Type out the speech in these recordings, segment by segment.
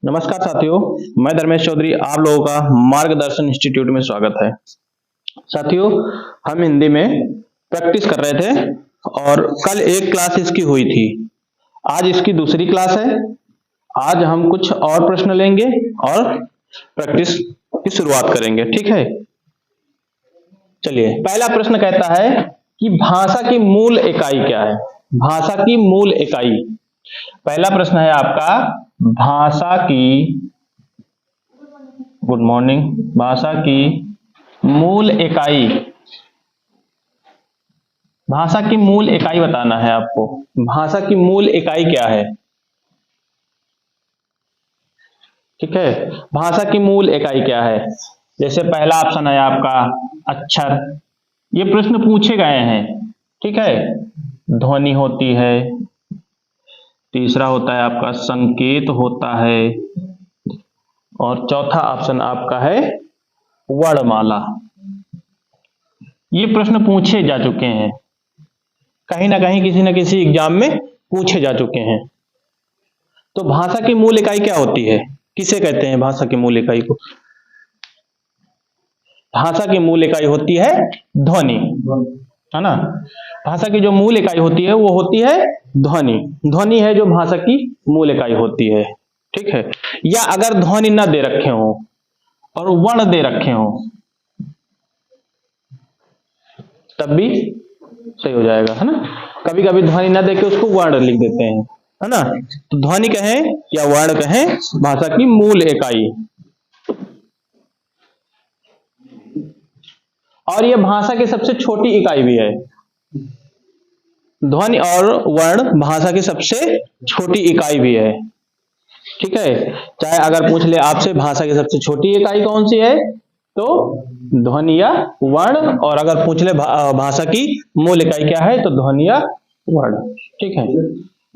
नमस्कार साथियों, मैं धर्मेश चौधरी आप लोगों का मार्गदर्शन इंस्टीट्यूट में स्वागत है। साथियों, हम हिंदी में प्रैक्टिस कर रहे थे और कल एक क्लास इसकी हुई थी। आज इसकी दूसरी क्लास है। आज हम कुछ और प्रश्न लेंगे और प्रैक्टिस की शुरुआत करेंगे। ठीक है, चलिए। पहला प्रश्न कहता है कि भाषा की मूल इकाई क्या है। भाषा की मूल इकाई, पहला प्रश्न है आपका, भाषा की, गुड मॉर्निंग, भाषा की मूल इकाई। भाषा की मूल इकाई बताना है आपको। भाषा की मूल इकाई क्या है? ठीक है, भाषा की मूल इकाई क्या है? जैसे पहला ऑप्शन है आपका अक्षर, ये प्रश्न पूछे गए हैं। ठीक है, ध्वनि होती है। तीसरा होता है आपका संकेत होता है और चौथा ऑप्शन आपका है वर्णमाला। ये प्रश्न पूछे जा चुके हैं, कहीं ना कहीं किसी न किसी एग्जाम में पूछे जा चुके हैं। तो भाषा की मूल इकाई क्या होती है? किसे कहते हैं भाषा की मूल इकाई को? भाषा की मूल इकाई होती है ध्वनि, है ना। भाषा की जो मूल इकाई होती है वो होती है ध्वनि। ध्वनि है जो भाषा की मूल इकाई होती है। ठीक है, या अगर ध्वनि न दे रखे हो और वर्ण दे रखे हो तब भी सही हो जाएगा, है ना। कभी कभी ध्वनि न देके उसको वर्ण लिख देते हैं, है ना। तो ध्वनि कहें या वर्ण कहें, भाषा की मूल इकाई। और यह भाषा की सबसे छोटी इकाई भी है। ध्वनि और वर्ण भाषा की सबसे छोटी इकाई भी है। ठीक है, चाहे अगर पूछ ले आपसे भाषा की सबसे छोटी इकाई कौन सी है, तो ध्वनि या वर्ण, और अगर पूछ ले भाषा की मूल इकाई क्या है, तो ध्वनि या वर्ण। ठीक है,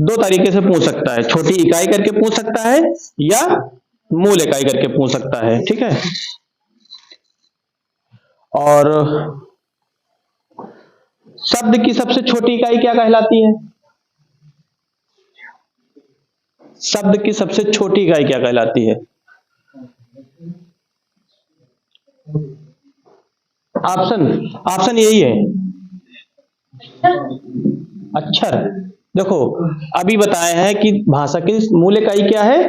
दो तरीके से पूछ सकता है, छोटी इकाई करके पूछ सकता है या मूल इकाई करके पूछ सकता है। ठीक है, और शब्द की सबसे छोटी इकाई क्या कहलाती है? शब्द की सबसे छोटी इकाई क्या कहलाती है? ऑप्शन यही है, अक्षर। देखो, अभी बताए हैं कि भाषा की मूल इकाई क्या है,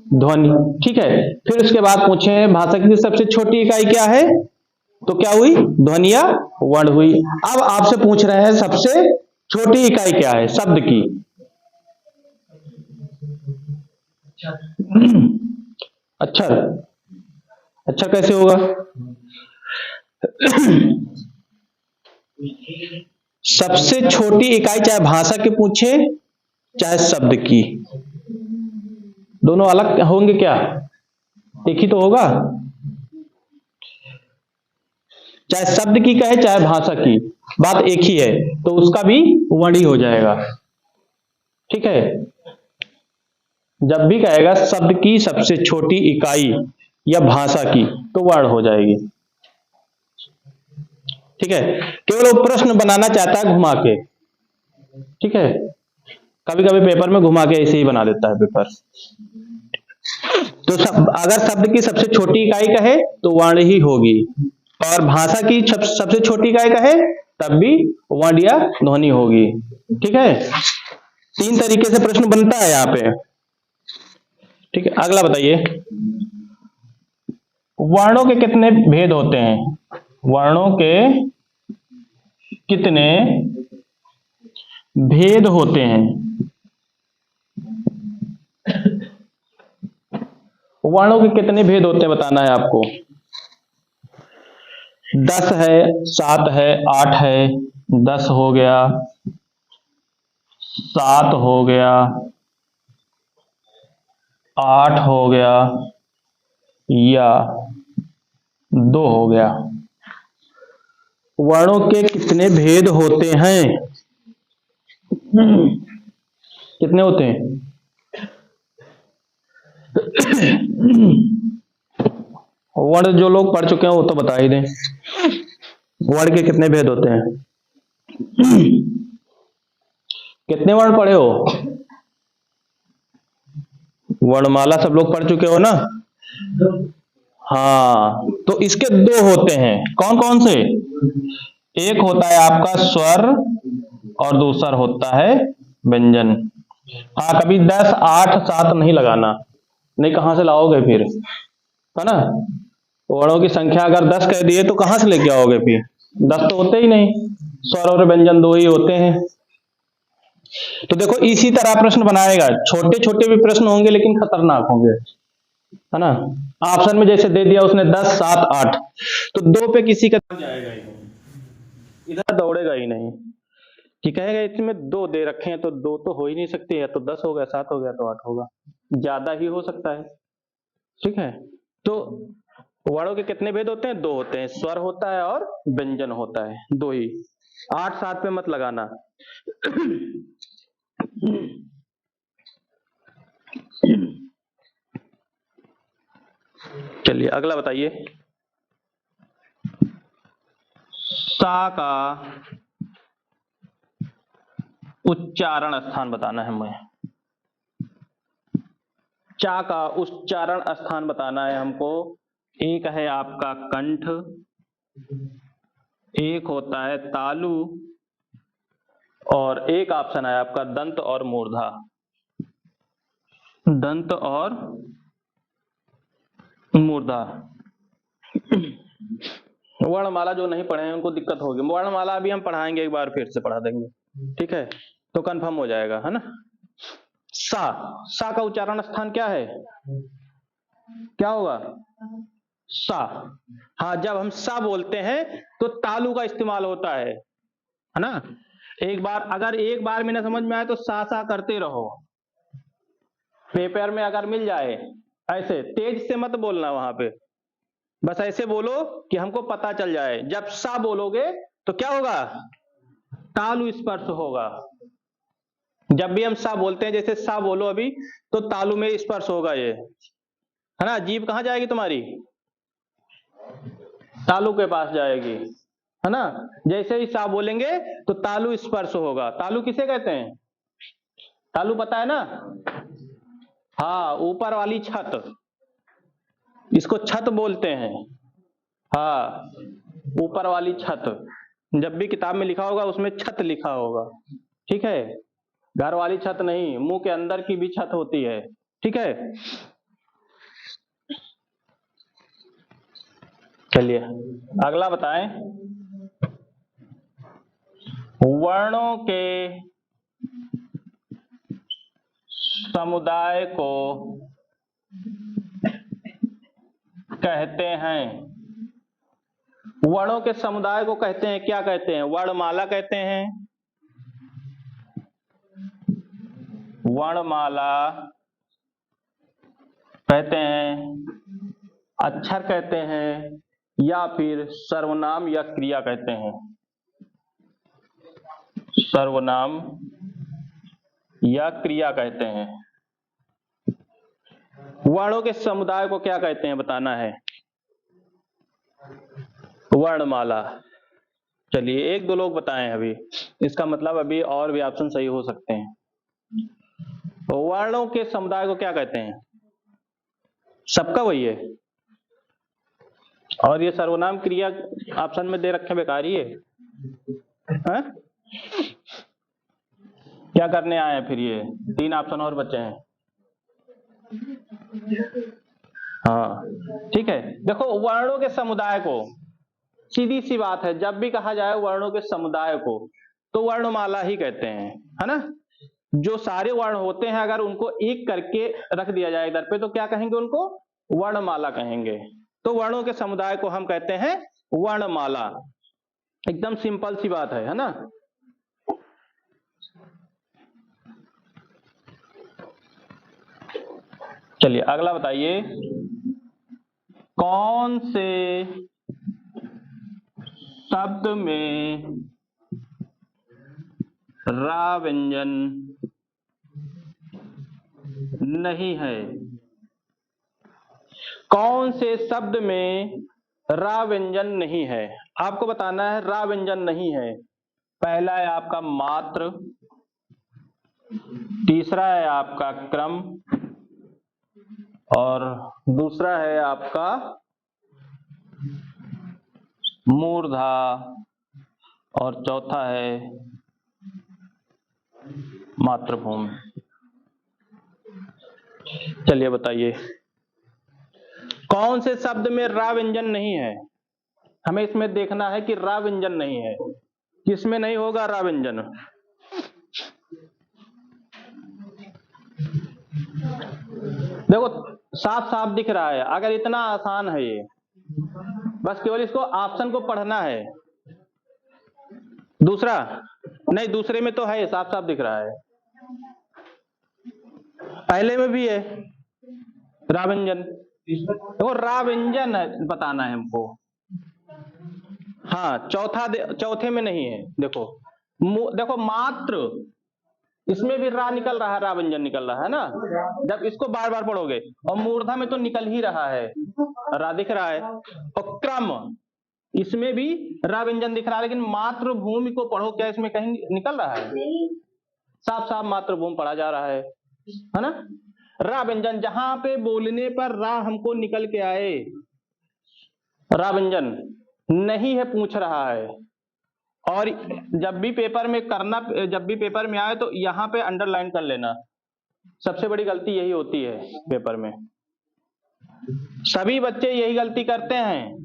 ध्वनि। ठीक है, फिर उसके बाद पूछे भाषा की सबसे छोटी इकाई क्या है, तो क्या हुई, ध्वनि या वर्ण हुई। अब आपसे पूछ रहे हैं सबसे छोटी इकाई क्या है शब्द की। अक्षर। अक्षर कैसे होगा? सबसे छोटी इकाई चाहे भाषा की पूछे चाहे शब्द की, दोनों अलग होंगे क्या? एक ही तो होगा। चाहे शब्द की कहे चाहे भाषा की, बात एक ही है, तो उसका भी वर्ण ही हो जाएगा। ठीक है, जब भी कहेगा शब्द की सबसे छोटी इकाई या भाषा की, तो वर्ण हो जाएगी। ठीक है, केवल वो प्रश्न बनाना चाहता है घुमा के। ठीक है, कभी कभी पेपर में घुमा के ऐसे ही बना देता है पेपर। तो अगर शब्द की सबसे छोटी इकाई कहे तो वर्ण ही होगी, और भाषा की सबसे छोटी इकाई कहे तब भी वर्ण या ध्वनि होगी। ठीक है, तीन तरीके से प्रश्न बनता है यहाँ पे। ठीक है, अगला बताइए, वर्णों के कितने भेद होते हैं? वर्णों के कितने भेद होते हैं? वर्णों के कितने भेद होते हैं बताना है आपको। 10 है, 7 है, 8 है, 10 हो गया, 7 हो गया, 8 हो गया, या 2 हो गया। वर्णों के कितने भेद होते हैं? कितने होते हैं? वर्ण जो लोग पढ़ चुके हैं वो तो बता ही दें, वर्ण के कितने भेद होते हैं? कितने वर्ण पढ़े हो? वर्णमाला सब लोग पढ़ चुके हो ना? हाँ, तो इसके दो होते हैं, कौन कौन से? एक होता है आपका स्वर और दूसरा होता है व्यंजन। हाँ, कभी 10, 8, 7 नहीं लगाना, नहीं कहां से लाओगे फिर, है ना? वर्णों की संख्या अगर 10 कह दिए तो कहां से लेके आओगे फिर? 10 तो होते ही नहीं, स्वर और व्यंजन दो ही होते हैं। तो देखो इसी तरह प्रश्न बनाएगा, छोटे छोटे भी प्रश्न होंगे लेकिन खतरनाक होंगे, है ना? ऑप्शन में जैसे दे दिया उसने 10, 7, 8, तो दो पे किसी का जाएगा ही नहीं, इधर दौड़ेगा ही नहीं, कि कहेगा इसमें दो दे रखे हैं तो दो तो हो ही नहीं सकते, या तो 10 हो गया, 7 हो गया, तो 8 होगा, ज्यादा ही हो सकता है। ठीक है, तो वर्णों के कितने भेद होते हैं? दो होते हैं, स्वर होता है और व्यंजन होता है, दो ही। 8, 7 पे मत लगाना। चलिए अगला बताइए। सा का उच्चारण स्थान बताना है हमें। चा का उच्चारण स्थान बताना है हमको। एक है आपका कंठ, एक होता है तालु, और एक ऑप्शन है आपका दंत और मूर्धा। दंत और मूर्धा। वर्णमाला जो नहीं पढ़े हैं उनको दिक्कत होगी, वर्णमाला अभी हम पढ़ाएंगे, एक बार फिर से पढ़ा देंगे, ठीक है? तो कंफर्म हो जाएगा, है ना? सा, सा का उच्चारण स्थान क्या है? क्या होगा? सा। हाँ, जब हम सा बोलते हैं तो तालु का इस्तेमाल होता है ना? एक बार अगर एक बार में ना समझ में आए तो सा करते रहो, पेपर में अगर मिल जाए, ऐसे तेज से मत बोलना वहां पे, बस ऐसे बोलो कि हमको पता चल जाए। जब सा बोलोगे तो क्या होगा? तालु स्पर्श होगा। जब भी हम सा बोलते हैं, जैसे सा बोलो अभी, तो तालु में स्पर्श होगा, ये है ना? जीभ कहां जाएगी तुम्हारी? तालु के पास जाएगी, है ना? जैसे ही सा बोलेंगे तो तालु स्पर्श होगा। तालु किसे कहते हैं? तालु पता है ना? हाँ, ऊपर वाली छत, इसको छत बोलते हैं। हाँ, ऊपर वाली छत, जब भी किताब में लिखा होगा उसमें छत लिखा होगा, ठीक है? घर वाली छत नहीं, मुंह के अंदर की भी छत होती है, ठीक है? चलिए अगला बताएं। वर्णों के समुदाय को कहते हैं, वर्णों के समुदाय को कहते हैं, क्या कहते हैं? वर्णमाला कहते हैं, वर्णमाला कहते हैं, अक्षर कहते हैं, या फिर सर्वनाम या क्रिया कहते हैं। सर्वनाम या क्रिया कहते हैं। वर्णों के समुदाय को क्या कहते हैं बताना है। वर्णमाला। चलिए एक दो लोग बताएं अभी, इसका मतलब अभी और भी ऑप्शन सही हो सकते हैं। वर्णों के समुदाय को क्या कहते हैं? सबका वही है, और ये सर्वनाम क्रिया ऑप्शन में दे रखे बेकार ही है, हा? क्या करने आए हैं फिर? ये 3 ऑप्शन और बचे हैं। हाँ ठीक है, देखो वर्णों के समुदाय को, सीधी सी बात है, जब भी कहा जाए वर्णों के समुदाय को तो वर्णमाला ही कहते हैं, है ना? जो सारे वर्ण होते हैं अगर उनको एक करके रख दिया जाए इधर पे तो क्या कहेंगे? उनको वर्णमाला कहेंगे। तो वर्णों के समुदाय को हम कहते हैं वर्णमाला। एकदम सिंपल सी बात है ना? चलिए अगला बताइए, कौन से शब्द में रा व्यंजन नहीं है? कौन से शब्द में रा व्यंजन नहीं है? आपको बताना है रा व्यंजन नहीं है। पहला है आपका मात्र, तीसरा है आपका क्रम, और दूसरा है आपका मूर्धा, और चौथा है मातृभूमि। चलिए बताइए, कौन से शब्द में रा व्यंजन नहीं है? हमें इसमें देखना है कि रा व्यंजन नहीं है, किसमें नहीं होगा रा व्यंजन? देखो साफ साफ दिख रहा है, अगर इतना आसान है ये, बस केवल इसको ऑप्शन को पढ़ना है। दूसरा नहीं, दूसरे में तो है, साफ साफ दिख रहा है, पहले में भी है रा व्यंजन। देखो रा व्यंजन बताना है हमको। हाँ चौथे में नहीं है। देखो देखो मात्र, इसमें भी रा निकल रहा है, रा व्यंजन निकल रहा है ना, जब इसको बार बार पढ़ोगे। और मूर्धा में तो निकल ही रहा है, रा दिख रहा है। और क्रम, इसमें भी रा व्यंजन दिख रहा है, लेकिन मातृभूमि को पढ़ो, क्या इसमें कहीं निकल रहा है? साफ साफ मातृभूमि पढ़ा जा रहा है ना। रा व्यंजन जहां पे बोलने पर रा हमको निकल के आए, रा व्यंजन नहीं है पूछ रहा है। और जब भी पेपर में करना, जब भी पेपर में आए तो यहां पे अंडरलाइन कर लेना। सबसे बड़ी गलती यही होती है पेपर में, सभी बच्चे यही गलती करते हैं।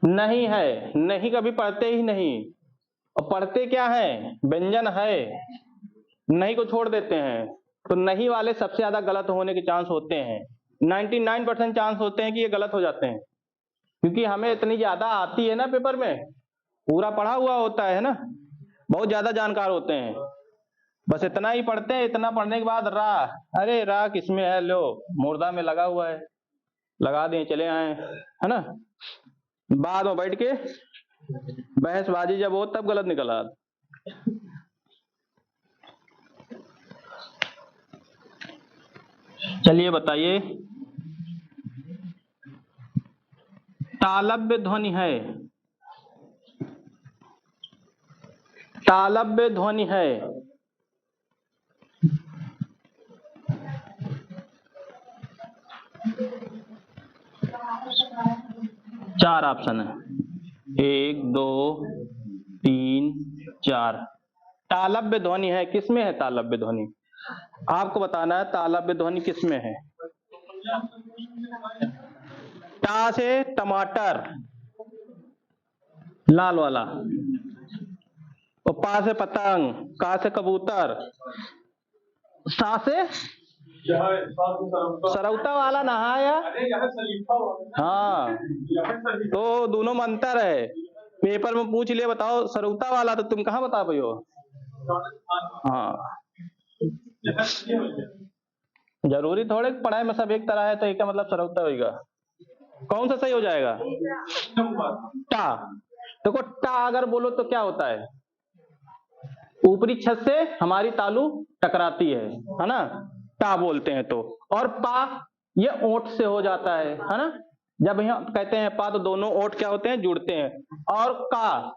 नहीं है, नहीं कभी पढ़ते ही नहीं, और पढ़ते क्या है, व्यंजन है, नहीं को छोड़ देते हैं। तो नहीं वाले सबसे ज्यादा गलत होने के चांस होते हैं, 99% चांस होते हैं कि ये गलत हो जाते हैं, क्योंकि हमें इतनी ज्यादा आती है ना, पेपर में पूरा पढ़ा हुआ होता है ना, बहुत ज्यादा जानकार होते हैं, बस इतना ही पढ़ते हैं। इतना पढ़ने के बाद रा, अरे रा किसमें है, लो मूर्धा में लगा हुआ है, लगा दें चले आए, है ना। बाद में बैठ के बहसबाजी जब हो तब गलत निकला। चलिए बताइए, तालव्य ध्वनि है, तालव्य ध्वनि है, चार ऑप्शन है, 1 2 3 4। तालव्य ध्वनि है, किसमें है तालव्य ध्वनि? आपको बताना है तालव्य ध्वनि किसमें है। टा से टमाटर, लाल वाला, और पा से पतंग, का से कबूतर, सा से सरौता वाला नहाया। हाँ तो दोनों में अंतर है, पेपर में पूछ लिया बताओ सरौता वाला, तो तुम कहाँ बता पाई हो। हाँ जरूरी थोड़े पढ़ाई में सब एक तरह है तो एक का मतलब सरौता होगा। कौन सा सही हो जाएगा? टा। देखो टा अगर बोलो तो क्या होता है, ऊपरी छत से हमारी तालू टकराती है ना, टा बोलते हैं तो। और पा ये ओंठ से हो जाता है ना, जब यहाँ कहते हैं पा तो दोनों ओंठ क्या होते हैं, जुड़ते हैं। और का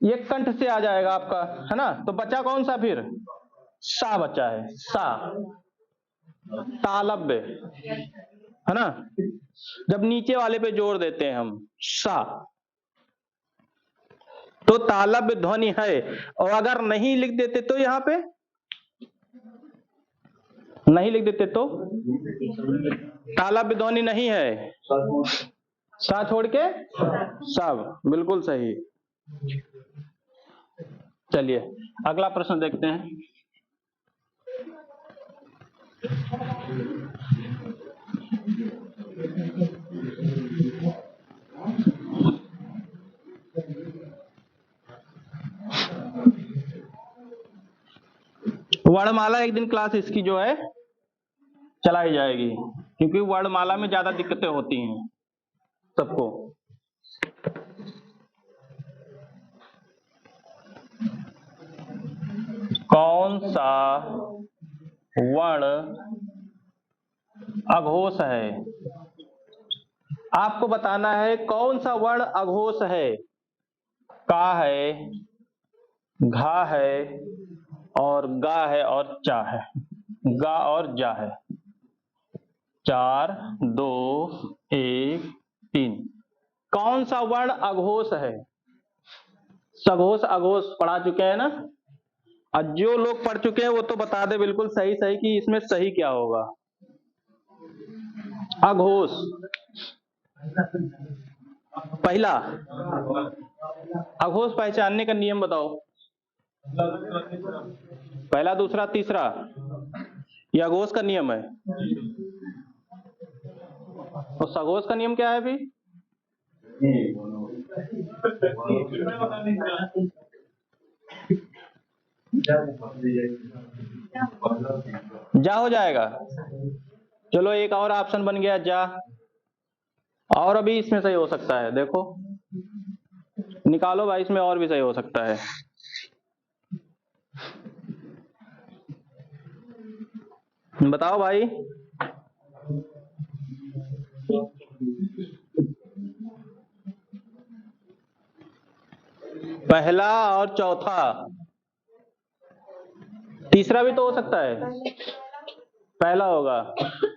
ये कंठ से आ जाएगा आपका, है ना। तो बचा कौन सा फिर? सा बचा है, सा, तालव्य, है ना। जब नीचे वाले पे जोर देते हैं हम, सा, तो तालव्य ध्वनि है। और अगर नहीं लिख देते तो, यहां पे नहीं लिख देते तो तालव्य ध्वनि नहीं है, सा छोड़ के सब, बिल्कुल सही। चलिए अगला प्रश्न देखते हैं। वर्णमाला एक दिन क्लास इसकी जो है चलाई जाएगी, क्योंकि वर्णमाला में ज्यादा दिक्कतें होती हैं सबको। कौन सा वर्ण अघोष है? आपको बताना है कौन सा वर्ण अघोष है। का है, घा है, और गा है, और चा है, गा और जा है। 4 2 1 3। कौन सा वर्ण अघोष है? सघोष अघोष पढ़ा चुके हैं ना। और जो लोग पढ़ चुके हैं वो तो बता दे बिल्कुल सही सही कि इसमें सही क्या होगा। अघोष पहला। अघोष पहचानने का नियम बताओ। पहला दूसरा तीसरा, ये अघोष का नियम है। और सघोष का नियम क्या है भी? जा हो जाएगा। चलो एक और ऑप्शन बन गया जा। और अभी इसमें सही हो सकता है, देखो निकालो भाई, इसमें और भी सही हो सकता है। बताओ भाई। पहला और चौथा, तीसरा भी तो हो सकता है। पहला होगा,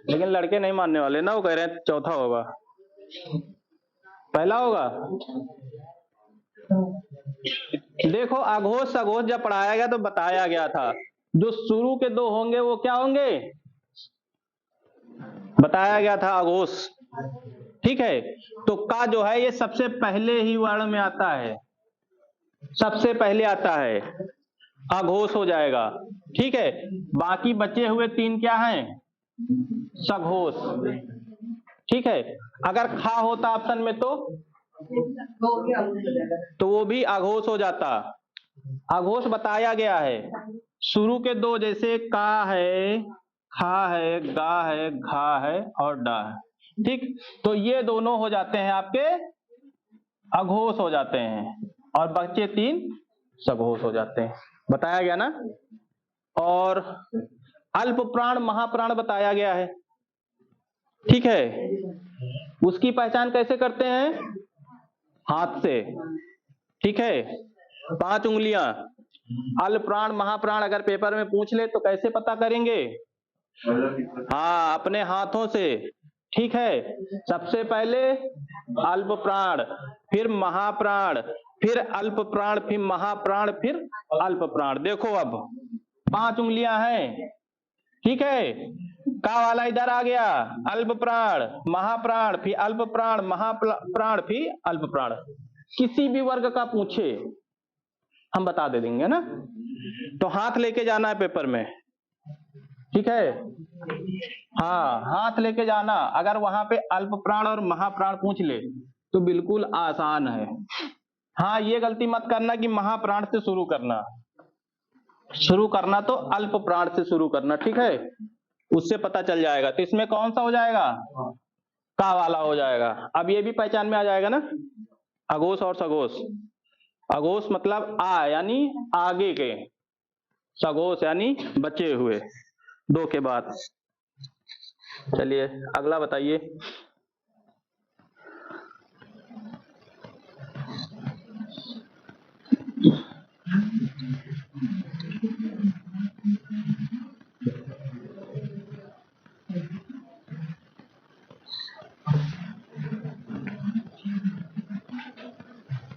लेकिन लड़के नहीं मानने वाले ना, वो कह रहे हैं चौथा होगा। पहला होगा। देखो अघोष सघोष जब पढ़ाया गया तो बताया गया था जो शुरू के दो होंगे वो क्या होंगे, बताया गया था अघोष। ठीक है, तो का जो है ये सबसे पहले ही वर्ण में आता है, सबसे पहले आता है, अघोष हो जाएगा। ठीक है, बाकी बचे हुए तीन क्या हैं, सघोष। ठीक है, अगर खा होता ऑप्शन में तो वो भी अघोष हो जाता। अघोष बताया गया है, शुरू के दो जैसे का है, खा है, गा है, घा है और डा है। ठीक, तो ये दोनों हो जाते हैं आपके अघोष हो जाते हैं, और बचे तीन सघोष हो जाते हैं, बताया गया ना। और अल्प प्राण महाप्राण बताया गया है। ठीक है, उसकी पहचान कैसे करते हैं, हाथ से। ठीक है, 5 उंगलियां। अल्प प्राण महाप्राण अगर पेपर में पूछ ले तो कैसे पता करेंगे, हाँ अपने हाथों से। ठीक है, सबसे पहले अल्प प्राण, फिर महाप्राण, फिर अल्प प्राण, फिर महाप्राण, फिर अल्प प्राण। देखो अब 5 उंगलियां हैं। ठीक है, का वाला इधर आ गया, अल्प प्राण महाप्राण, फिर अल्प प्राण महाप्राण, फिर अल्प प्राण। किसी भी वर्ग का पूछे हम बता दे देंगे ना। तो हाथ लेके जाना है पेपर में। ठीक है, हाँ हाथ लेके जाना। अगर वहां पे अल्प प्राण और महाप्राण पूछ ले तो बिल्कुल आसान है। हाँ ये गलती मत करना कि महाप्राण से शुरू करना, शुरू करना तो अल्प प्राण से शुरू करना। ठीक है, उससे पता चल जाएगा। तो इसमें कौन सा हो जाएगा, का वाला हो जाएगा। अब ये भी पहचान में आ जाएगा ना, अघोष और सघोष। अघोष मतलब आ यानी आगे के, सघोष यानी बचे हुए दो के बाद। चलिए अगला बताइए।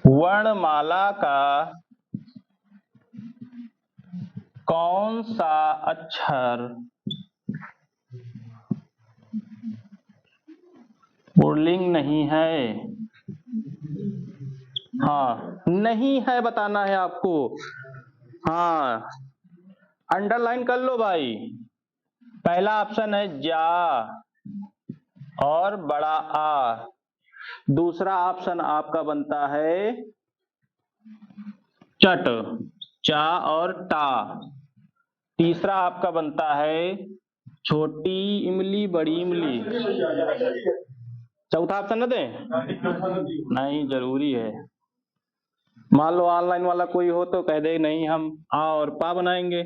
वर्णमाला का कौन सा अक्षर पुल्लिंग नहीं है, हाँ नहीं है बताना है आपको। हाँ अंडरलाइन कर लो भाई। पहला ऑप्शन है जा और बड़ा आ। दूसरा ऑप्शन आपका बनता है चट, चा और टा। तीसरा आपका बनता है छोटी इमली बड़ी इमली। चौथा ऑप्शन न दें, नहीं जरूरी है। मान लो ऑनलाइन वाला कोई हो तो कह दे नहीं हम आ और पा बनाएंगे।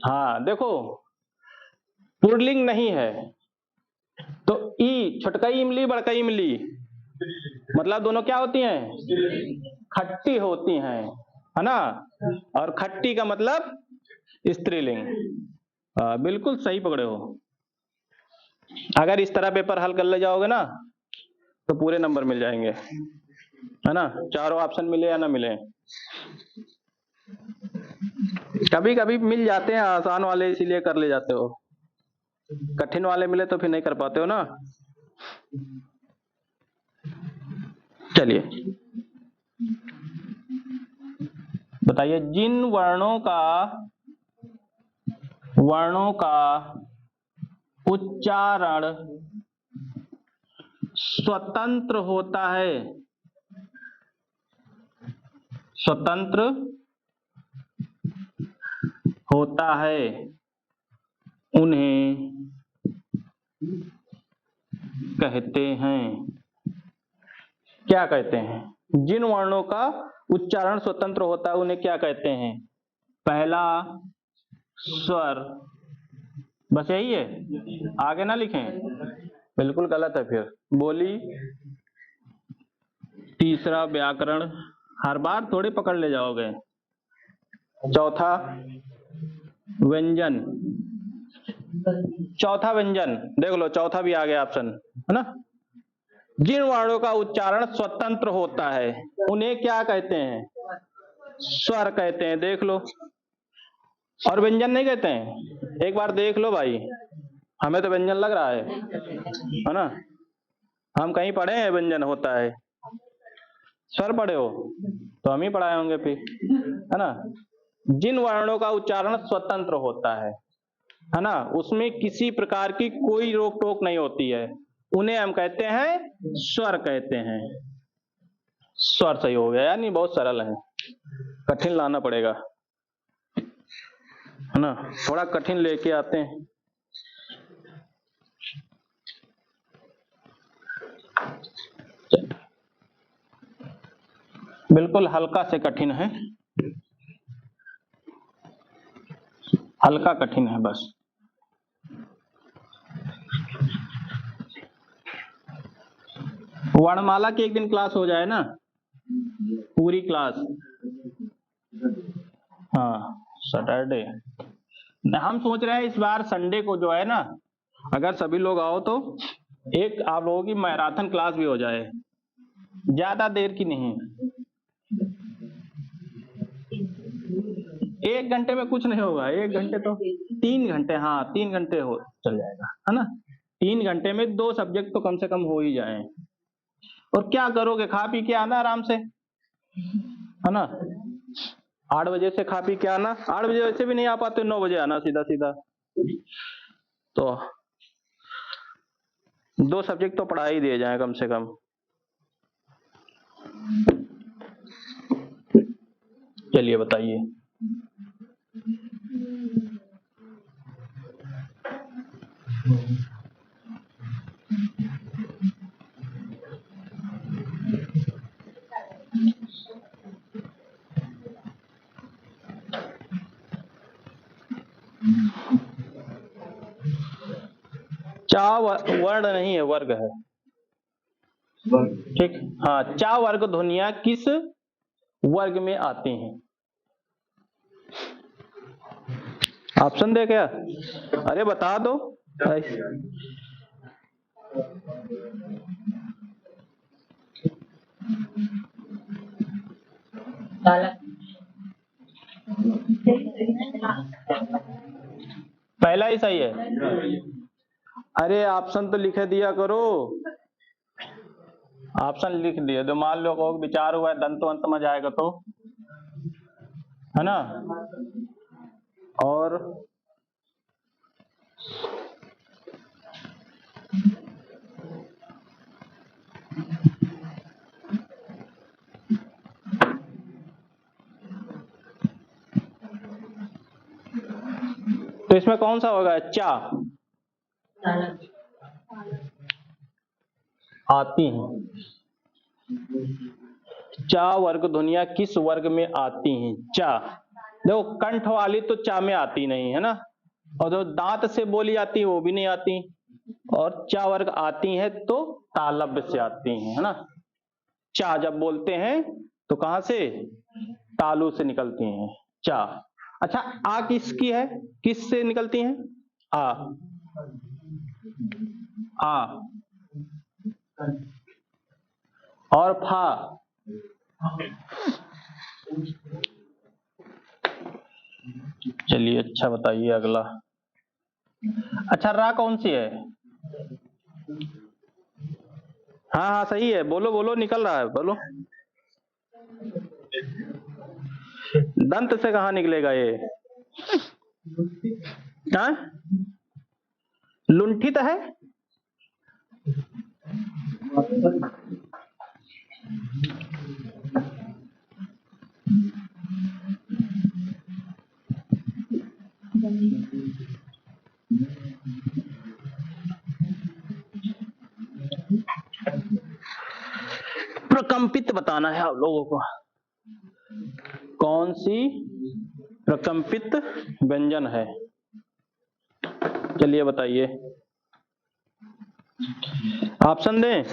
हाँ देखो पुल्लिंग नहीं है तो ई छोटका इमली बड़का इमली मतलब दोनों क्या होती हैं, खट्टी होती हैं, है ना। और खट्टी का मतलब स्त्रीलिंग। बिल्कुल सही पकड़े हो। अगर इस तरह पेपर हल कर ले जाओगे ना तो पूरे नंबर मिल जाएंगे, है ना, चारों ऑप्शन मिले या ना मिले। कभी कभी मिल जाते हैं आसान वाले, इसीलिए कर ले जाते हो, कठिन वाले मिले तो फिर नहीं कर पाते हो ना। चलिए बताइए, जिन वर्णों का उच्चारण स्वतंत्र होता है उन्हें कहते हैं, क्या कहते हैं? जिन वर्णों का उच्चारण स्वतंत्र होता है उन्हें क्या कहते हैं? पहला स्वर, बस यही है, आगे ना लिखें, बिल्कुल गलत है फिर। बोली, तीसरा व्याकरण, हर बार थोड़े पकड़ ले जाओगे। चौथा व्यंजन, चौथा व्यंजन देख लो, चौथा भी आ गया ऑप्शन, है ना। जिन वर्णों का उच्चारण स्वतंत्र होता है उन्हें क्या कहते हैं? स्वर कहते हैं, देख लो। और व्यंजन नहीं कहते हैं, एक बार देख लो भाई, हमें तो व्यंजन लग रहा है ना, हम कहीं पढ़े हैं व्यंजन होता है? स्वर पढ़े हो तो हम ही पढ़ाए होंगे फिर, है ना। जिन वर्णों का उच्चारण स्वतंत्र होता है ना, उसमें किसी प्रकार की कोई रोक टोक नहीं होती है, उन्हें हम कहते हैं स्वर कहते हैं। स्वर सही हो गया, यानी बहुत सरल है, कठिन लाना पड़ेगा, है ना, थोड़ा कठिन लेके आते हैं। बिल्कुल हल्का से कठिन है, हल्का कठिन है बस। वर्णमाला की एक दिन क्लास हो जाए ना, पूरी क्लास, हाँ सैटरडे। हम सोच रहे हैं इस बार संडे को जो है ना, अगर सभी लोग आओ तो एक आप लोगों की मैराथन क्लास भी हो जाए, ज्यादा देर की नहीं, 1 घंटे में कुछ नहीं होगा, 1 घंटे तो 3 घंटे, हाँ 3 घंटे हो चल जाएगा, है ना। 3 घंटे में 2 सब्जेक्ट तो कम से कम हो ही जाए। और क्या करोगे, खा पी के आना आराम से, है ना, 8 बजे से खा पी के आना, 8 बजे वैसे भी नहीं आ पाते, 9 बजे आना सीधा सीधा, तो 2 सब्जेक्ट तो पढ़ा ही दिए जाए कम से कम। चलिए बताइए, चा वर्ण नहीं है, वर्ग है, ठीक, हाँ। चा वर्ग ध्वनियां किस वर्ग में आती हैं? ऑप्शन दे क्या? अरे बता दो। पहला ही सही है। अरे ऑप्शन तो लिख दिया करो, ऑप्शन लिख दिए तो मान लो को विचार हुआ दंत अंत में जाएगा तो, है ना। और तो इसमें कौन सा होगा? चा आती हैं, चा वर्ग ध्वनियां किस वर्ग में आती हैं? चा, देखो कंठ वाली तो चा में आती नहीं, है ना, और जो दांत से बोली जाती है वो भी नहीं आती, और चा वर्ग आती है तो तालव्य से आती है ना। चा जब बोलते हैं तो कहां से? तालु से निकलती हैं चा। अच्छा, आ किसकी है, किस से निकलती हैं? आ और फा। चलिए अच्छा बताइए अगला। अच्छा, रा कौन सी है? हाँ हाँ सही है, बोलो बोलो, निकल रहा है, बोलो। दंत से कहाँ निकलेगा ये? हाँ, लुंठित है। प्रकंपित बताना है आप लोगों को। कौन सी प्रकंपित व्यंजन है? चलिए बताइए। ऑप्शन दें?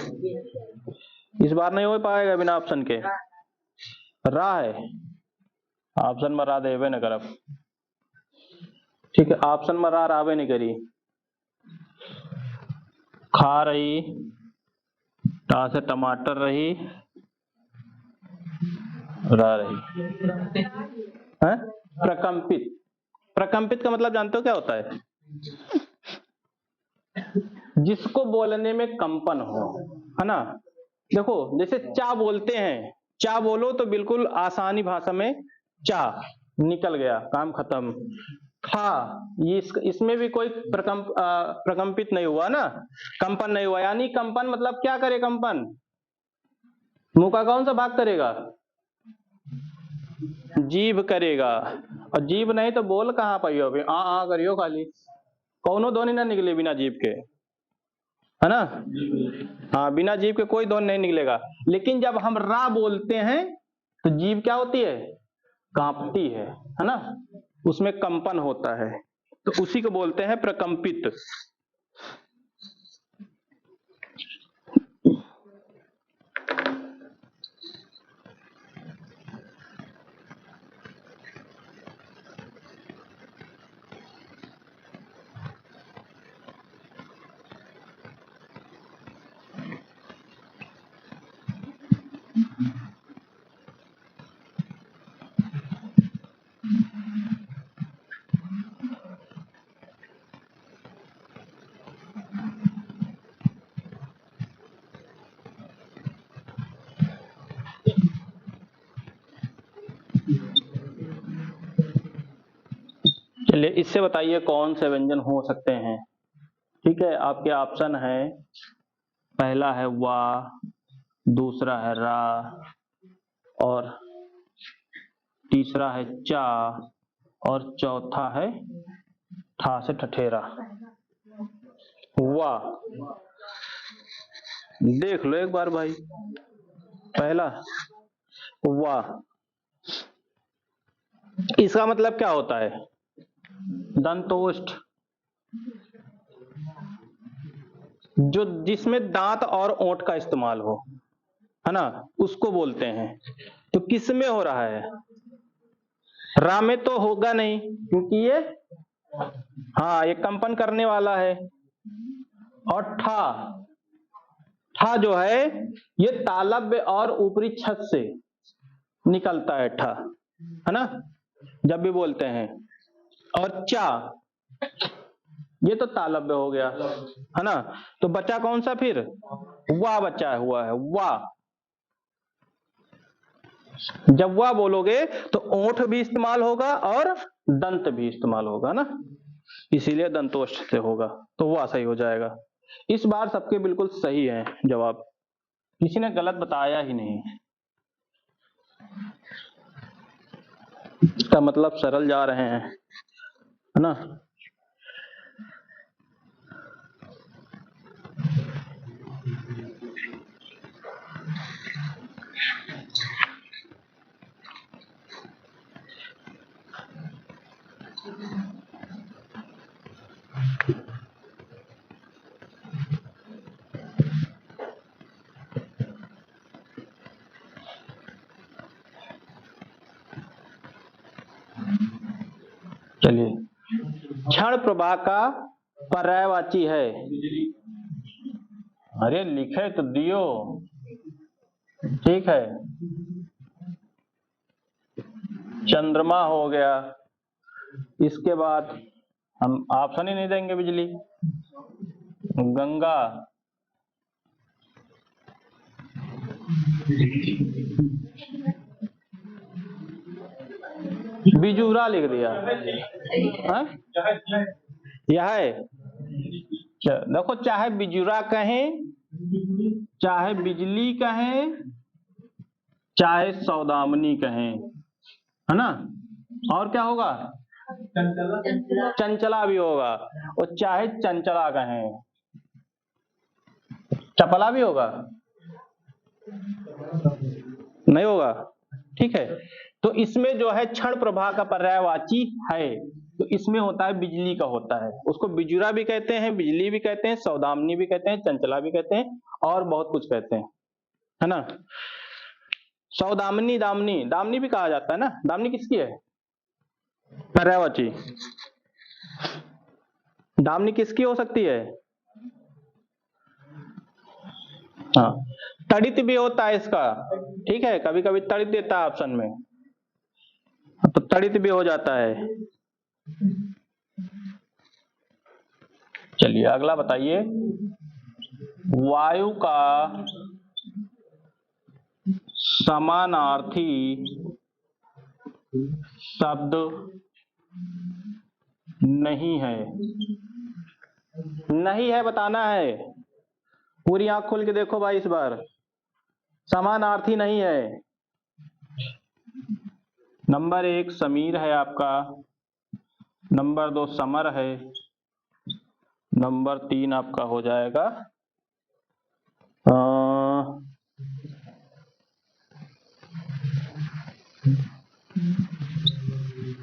इस बार नहीं हो पाएगा बिना ऑप्शन के। रा है, ऑप्शन में रा देवे न करब। ठीक है, ऑप्शन में रा रावे नहीं करी। खा रही, टा से टमाटर रही, रा रही है। प्रकंपित, प्रकंपित का मतलब जानते हो क्या होता है? जिसको बोलने में कंपन हो, है ना। देखो जैसे चा बोलते हैं, चा बोलो तो बिल्कुल आसानी भाषा में चा निकल गया, काम खत्म। खा, ये इसमें भी कोई प्रकंपित नहीं हुआ ना, कंपन नहीं हुआ। यानी कंपन मतलब क्या करे? कंपन मुंह का कौन सा भाग करेगा? जीभ करेगा। और जीभ नहीं तो बोल कहाँ पाइयो? अभी आ करियो खाली, कौनो ध्वनि ना निकले बिना जीभ के, है ना। हाँ, बिना जीभ के कोई ध्वनि नहीं निकलेगा। लेकिन जब हम रा बोलते हैं तो जीभ क्या होती है? कांपती है ना, उसमें कंपन होता है, तो उसी को बोलते हैं प्रकंपित। चलिए इससे बताइए कौन से व्यंजन हो सकते हैं। ठीक है, आपके ऑप्शन है, पहला है वा, दूसरा है रा, और तीसरा है चा, और चौथा है ठा से ठठेरा। वाह, देख लो एक बार भाई। पहला वाह, इसका मतलब क्या होता है? दंतोष्ठ, जो जिसमें दांत और ओंठ का इस्तेमाल हो, है ना, उसको बोलते हैं। तो किस में हो रहा है? रा में तो होगा नहीं, क्योंकि ये, हाँ, ये कंपन करने वाला है। और ठा, ठा जो है ये तालव्य और ऊपरी छत से निकलता है ठा, है ना, जब भी बोलते हैं। और चा, ये तो तालव्य हो गया, है ना। तो बचा कौन सा फिर? वाह बचा हुआ है, वाह। जब वाह बोलोगे तो ओंठ भी इस्तेमाल होगा और दंत भी इस्तेमाल होगा ना, इसीलिए दंतोष्ठ से होगा, तो वाह सही हो जाएगा। इस बार सबके बिल्कुल सही है जवाब, किसी ने गलत बताया ही नहीं। इसका मतलब सरल जा रहे हैं, है ना। चलिए, क्षण प्रभा का पर्यायवाची है। अरे लिखे तो दियो, ठीक है। चंद्रमा हो गया, इसके बाद हम ऑप्शन ही नहीं देंगे। बिजली, गंगा, बिजूरा लिख दिया। हाँ? यह है, देखो चाहे बिजुरा कहें, चाहे बिजली कहें, चाहे सौदामनी कहें, है ना। और क्या होगा, चंचला भी होगा, और चाहे चंचला कहें, चपला भी होगा, नहीं होगा, ठीक है। तो इसमें जो है क्षण प्रभा का पर्यायवाची है, तो इसमें होता है बिजली का होता है। उसको बिजुरा भी कहते हैं, बिजली भी कहते हैं, सौदामनी भी कहते हैं, चंचला भी कहते हैं, और बहुत कुछ कहते हैं, है ना। सौदामनी, दामनी, दामनी भी कहा जाता है ना। दामनी किसकी है, पर्यायवाची। दामनी किसकी हो सकती है, हाँ। तड़ित भी होता है इसका, ठीक है, कभी कभी तड़ित देता है ऑप्शन में, तो तड़ित भी हो जाता है। चलिए अगला बताइए, वायु का समानार्थी शब्द नहीं है। नहीं है बताना है, पूरी आंख खोल के देखो भाई इस बार। समानार्थी नहीं है। नंबर 1 समीर है आपका, नंबर 2 समर है, नंबर 3 आपका हो जाएगा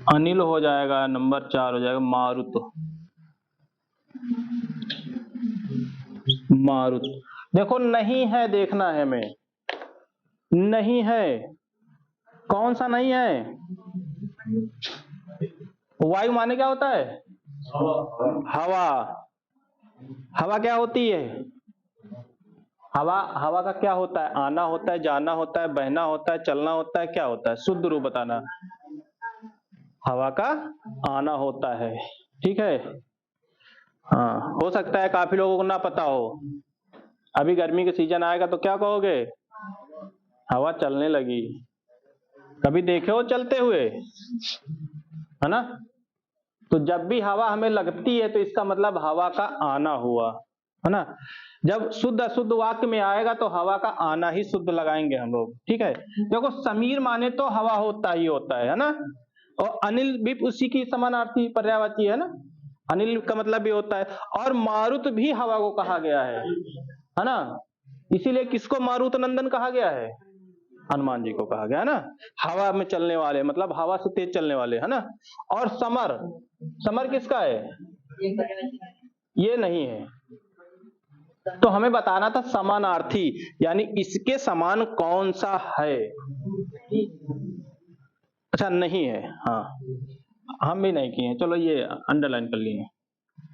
अनिल हो जाएगा, नंबर 4 हो जाएगा मारुत। मारुत, देखो नहीं है, देखना है हमें, नहीं है, कौन सा नहीं है। वायु माने क्या होता है, हवा। हवा क्या होती है, हवा, हवा का क्या होता है, आना होता है, जाना होता है, बहना होता है, चलना होता है, क्या होता है, शुद्ध रूप बताना। हवा का आना होता है, ठीक है। हाँ, हो सकता है काफी लोगों को ना पता हो। अभी गर्मी के सीजन आएगा तो क्या कहोगे, हवा चलने लगी। कभी देखे हो चलते हुए, है ना। तो जब भी हवा हमें लगती है तो इसका मतलब हवा का आना हुआ, है ना। जब शुद्ध अशुद्ध वाक्य में आएगा तो हवा का आना ही शुद्ध लगाएंगे हम लोग, ठीक है। देखो समीर माने तो हवा होता ही होता है ना। और अनिल भी उसी की समानार्थी पर्यायवाची है ना। अनिल का मतलब भी होता है, और मारुत भी हवा को कहा गया है ना। इसीलिए किसको मारुत नंदन कहा गया है, हनुमान जी को कहा गया है ना। हवा में चलने वाले मतलब हवा से तेज चलने वाले, है ना। और समर, समर किसका है, ये नहीं है। तो हमें बताना था समानार्थी, यानी इसके समान कौन सा है। अच्छा नहीं है, हाँ हम भी नहीं किए, चलो ये अंडरलाइन कर लिए,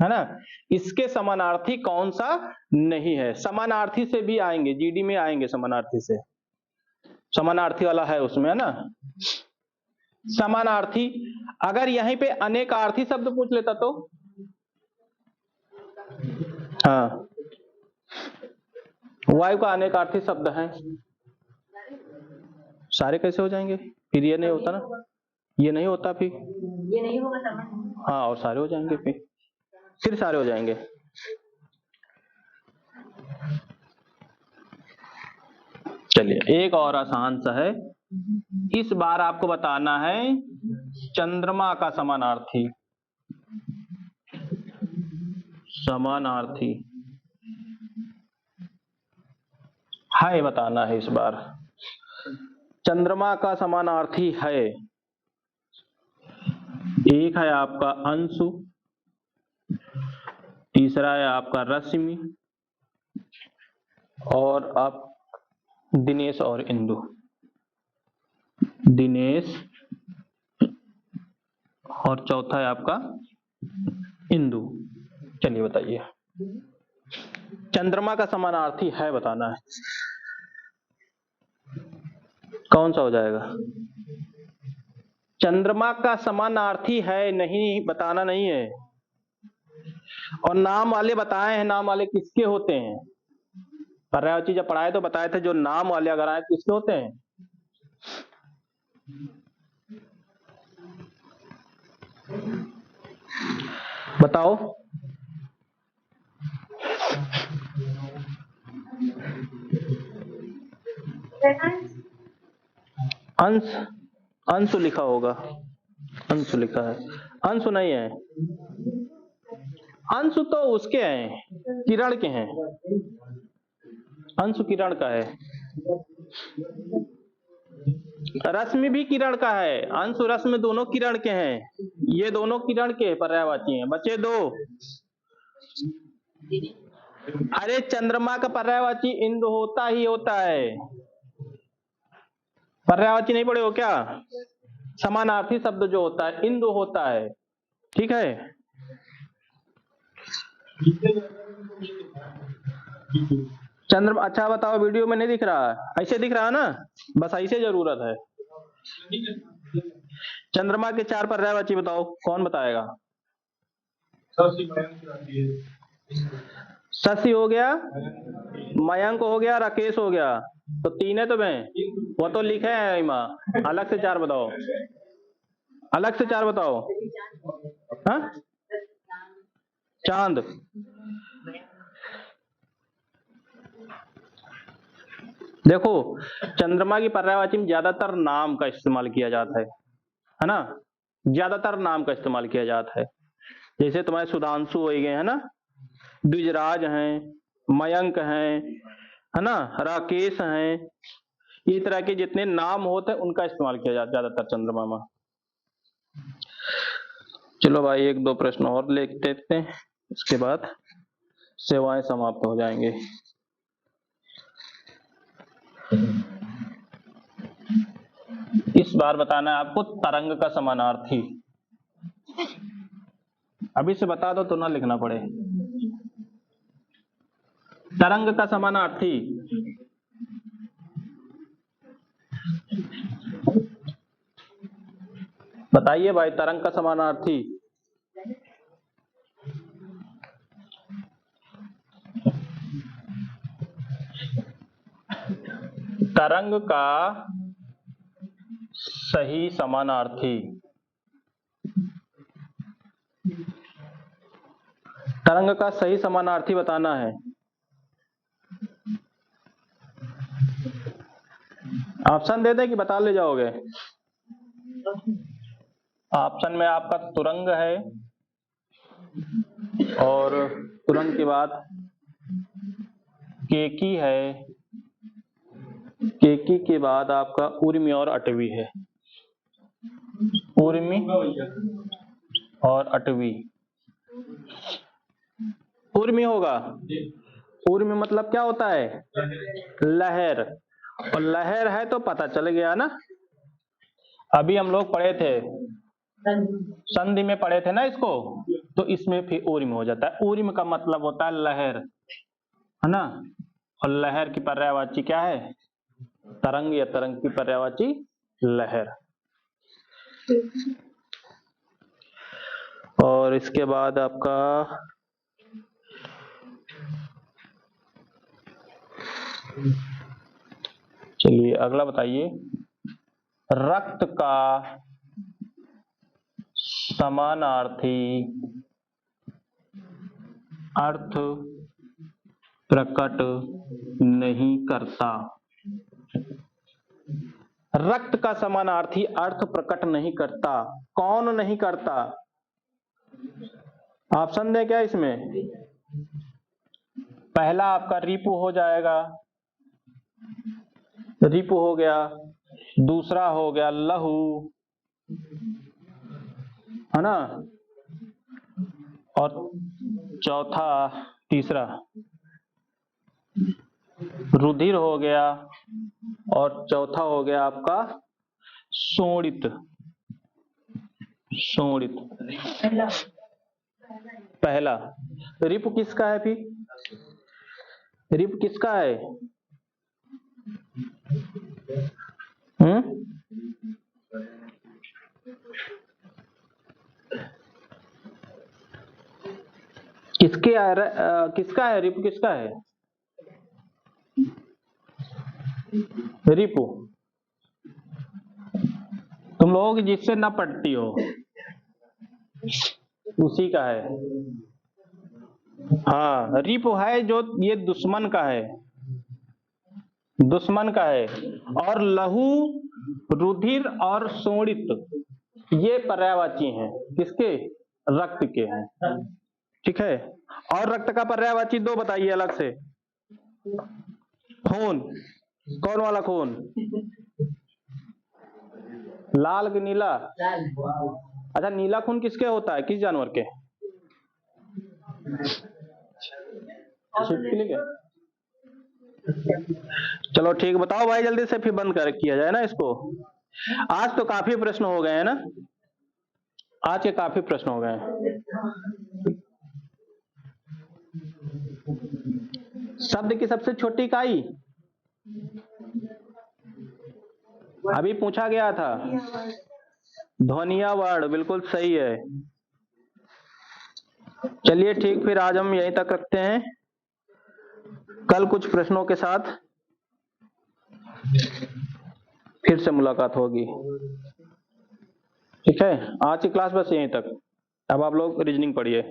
है ना। इसके समानार्थी कौन सा नहीं है। समानार्थी से भी आएंगे, जीडी में आएंगे, समानार्थी से, समानार्थी वाला है उसमें, है ना। समानार्थी, अगर यहीं पे अनेकार्थी शब्द पूछ लेता तो, हाँ वायु का अनेकार्थी शब्द है, सारे कैसे हो जाएंगे, फिर ये नहीं होता ना, ये नहीं होता, फिर ये नहीं होगा, हाँ और सारे हो जाएंगे, फिर सारे हो जाएंगे। चलिए एक और आसान सा है, इस बार आपको बताना है चंद्रमा का समानार्थी। समानार्थी है, बताना है इस बार। चंद्रमा का समानार्थी है, एक है आपका अंशु, तीसरा है आपका रश्मि, और आप दिनेश और इंदु। दिनेश और चौथा है आपका इंदु। चलिए बताइए, चंद्रमा का समानार्थी है बताना है, कौन सा हो जाएगा? चंद्रमा का समानार्थी है नहीं, बताना नहीं है। और नाम वाले बताए हैं, नाम वाले किसके होते हैं? पर्यायवाची जब पढ़ाए तो बताए थे, जो नाम वाले अगर आए किसके होते हैं? बताओ। अंश, अंशु लिखा होगा, अंशु लिखा है, अंशु नहीं है। अंशु तो उसके हैं, किरण के हैं, अंशु किरण का है। रश्मि भी किरण का है, अंशु रश्मि दोनों किरण के हैं, ये दोनों किरण के पर्यायवाची हैं। बचे दो। अरे चंद्रमा का पर्यायवाची इंदु होता ही होता है। पर्यायवाची नहीं पढ़े हो क्या? समानार्थी शब्द जो होता है इंदु होता है, ठीक है। चंद्रमा, अच्छा बताओ, वीडियो में नहीं दिख रहा है? ऐसे दिख रहा है ना, बस ऐसे जरूरत है। चंद्रमा के 4 पर्यायवाची बताओ, कौन बताएगा? शशि हो गया, मयंक हो गया, राकेश हो गया, तो 3 है। तो मैं वो तो लिखे हैं इमा, अलग से 4 बताओ, अलग से 4 बताओ। हाँ, चांद। देखो, चंद्रमा की पर्यायवाची में ज्यादातर नाम का इस्तेमाल किया जाता है ना, ज्यादातर नाम का इस्तेमाल किया जाता है। जैसे तुम्हारे सुधांशु हो गए है ना, द्विजराज हैं, मयंक हैं, है ना, राकेश हैं, इस तरह के जितने नाम होते हैं उनका इस्तेमाल किया जाता है ज्यादातर चंद्रमा में। चलो भाई, 1-2 प्रश्न और ले लेते हैं, इसके बाद सेवाएं समाप्त हो जाएंगे। इस बार बताना है आपको तरंग का समानार्थी। अभी से बता दो तो ना लिखना पड़े। तरंग का समानार्थी, बताइए भाई, तरंग का समानार्थी। तरंग का सही समानार्थी, तरंग का सही समानार्थी बताना है। ऑप्शन दे दे कि बता ले जाओगे? ऑप्शन में आपका तुरंग है, और तुरंग के बाद केकी है, केकी के बाद आपका उर्मी और अटवी है, उर्मी और अटवी। उर्मी होगा, उर्मी मतलब क्या होता है? लहर, और लहर है तो पता चल गया ना। अभी हम लोग पढ़े थे, संधि में पढ़े थे ना इसको, तो इसमें फिर उर्मी हो जाता है। उर्मी का मतलब होता है लहर, है ना, और लहर की पर्यायवाची क्या है? तरंग, या तरंग की पर्यायवाची लहर। और इसके बाद आपका चलिए अगला बताइए, रक्त का समानार्थी अर्थ प्रकट नहीं करता। रक्त का समानार्थी अर्थ प्रकट नहीं करता, कौन नहीं करता? ऑप्शन दे क्या इसमें? पहला आपका रिपु हो जाएगा, रिपु हो गया, दूसरा हो गया लहू, है ना, और चौथा, तीसरा रुधिर हो गया, और चौथा हो गया आपका शोणित। शोणित। पहला। रिप किसका है फिर? रिप किसका है? किसका है रिप किसका है? रिपु तुम लोग जिससे ना पढ़ती हो उसी का है। हाँ, रिपु है जो ये दुश्मन का है, दुश्मन का है। और लहू, रुधिर और शोणित ये पर्यायवाची हैं। किसके? रक्त के हैं। ठीक है। और रक्त का पर्यायवाची दो बताइए अलग से। खून। कौन वाला खून? लाल कि नीला? अच्छा, नीला खून किसके होता है? किस जानवर के? छिपकली के? चलो ठीक, बताओ भाई जल्दी से, फिर बंद कर किया जाए ना इसको। आज तो काफी प्रश्न हो गए हैं ना, आज के काफी प्रश्न हो गए हैं। शब्द की सबसे छोटी इकाई अभी पूछा गया था। ध्वनिया वर्ड, बिल्कुल सही है। चलिए ठीक, फिर आज हम यहीं तक रखते हैं। कल कुछ प्रश्नों के साथ फिर से मुलाकात होगी। ठीक है, आज की क्लास बस यहीं तक। अब आप लोग रीजनिंग पढ़िए।